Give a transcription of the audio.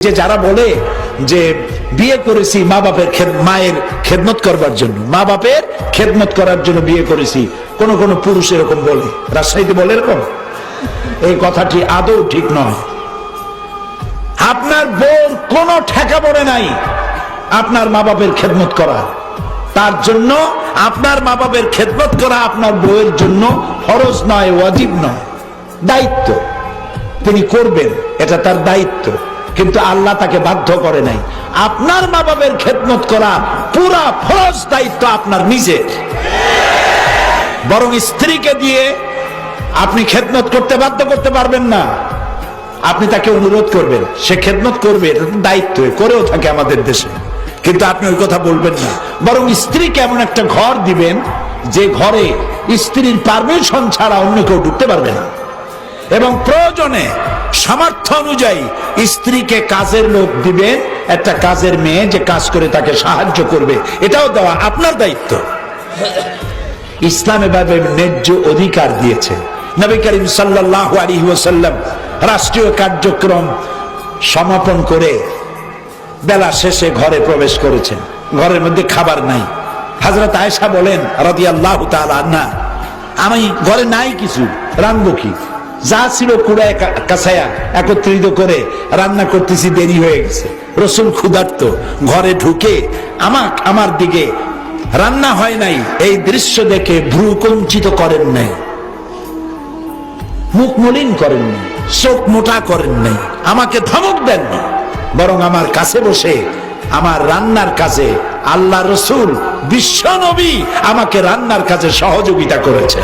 যে যারা বলে যে বিয়ে করেছি মা বাপের মায়ের খেদমত করবার জন্য, মা বাপের খেদমত করার জন্য বিয়ে করেছি, কোন কোন পুরুষ এরকম বলে, রাজশাহীতে বলে এরকম। এই কথাটি আদৌ ঠিক নয়। আপনার বউর কোনো ঠেকা পড়ে নাই আপনার মা বাপের খেদমত করা, তার জন্য আপনার মা বাপের খেদমত করা আপনার বউয়ের জন্য ফরজ নয়, ওয়াজিব নয়, দায়িত্ব। তিনি করবেন, এটা তার দায়িত্ব, কিন্তু আল্লাহ তাকে বাধ্য করে নাই। আপনার মা বাপের খেদমত করা পুরা ফরজ দায়িত্ব আপনার নিজের। বরং স্ত্রীকে দিয়ে আপনি খেদমত করতে বাধ্য করতে পারবেন না। আপনি তাকে অনুরোধ করবেন, সে খেদমত করবে, এটা তো দায়িত্ব, করেও থাকে আমাদের দেশে, কিন্তু আপনি ওই কথা বলবেন না। বরং স্ত্রীকে এমন একটা ঘর দিবেন যে ঘরে স্ত্রীর পারমিশন ছাড়া অন্য কেউ ঢুকতে পারবে না, এবং প্রয়োজনে সামর্থ্য অনুযায়ী স্ত্রীকে কাজের লোক দিবেন, একটা কাজের মেয়ে যে কাজ করে তাকে সাহায্য করবে, এটাও দেওয়া আপনার দায়িত্ব। ইসলাম এভাবে ন্যায্য অধিকার দিয়েছে। নবী করিম সাল্লাল্লাহু আলাইহি ওয়াসাল্লাম রাষ্ট্রীয় কার্যক্রম সমাপন করে বেলা শেষে ঘরে প্রবেশ করেছেন, ঘরের মধ্যে খাবার নাই। হযরত আয়েশা বলেন রাদিয়াল্লাহু তাআলা আনহা, আমি ঘরে নাই কিছু, রান্নবো কি? যা ছিল কুড়ায় কাছায়া একত্রিত করে রান্না করতেছি, দেরি হয়ে গেছে। রাসূল ক্ষুধার্ত, ঘরে ঢুকে আমার দিকে রান্না হয় নাই এই দৃশ্য দেখে ভ্রু কুঞ্চিত করেন নাই, মুখ মলিন করেন নাই, চোখ মোটা করেন নাই, আমাকে ধমক দেননি, বরং আমার কাছে বসে আমার রান্নার কাজে আল্লাহ রসুল বিশ্ব নবী আমাকে রান্নার কাজে সহযোগিতা করেছে।